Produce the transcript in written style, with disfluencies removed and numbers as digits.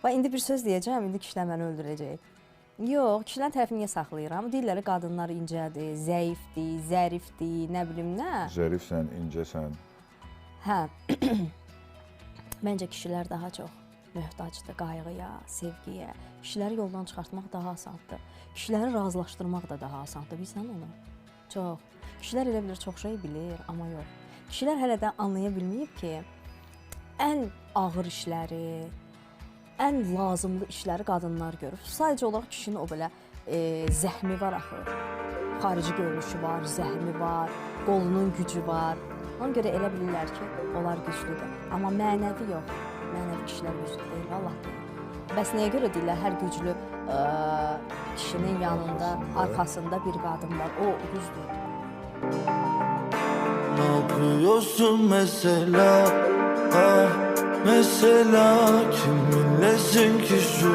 Və indi bir söz deyəcəm, indi kişilər məni öldürəcək. Yox, kişilərin tərəfini niyə saxlayıram? Deyirlər qadınlar incədir, zəifdir, zərifdir, nə bilim nə. Zərifsən, incəsən. Hə. Məncə kişilər daha çox möhtacdır qayğıya, sevgiyə. Kişiləri yoldan çıxartmaq daha asandır. Kişiləri razılaşdırmaq da daha asandır. Bilirsən onu? Çox. Kişilər elə bilir, çox şey bilir, amma yox. Kişilər hələ də anlaya bilməyib ki, ən ağır işləri, ən lazımlı işləri qadınlar görür. Sadəcə olaraq kişinin o belə zəhmi var axı. Xarici görünüşü var, zəhmi var, qolunun gücü var. Ona görə elə bilirlər ki, onlar güclüdür. Amma mənəvi yox. Mənəvi kişilər güclü deyil, Allah deyil. Bəs nəyə görə deyirlər, hər güclü kişinin yanında, arxasında bir qadın var, o güclüdür. Ne yapıyorsun mesela? Ah, mesela kiminlesin ki şu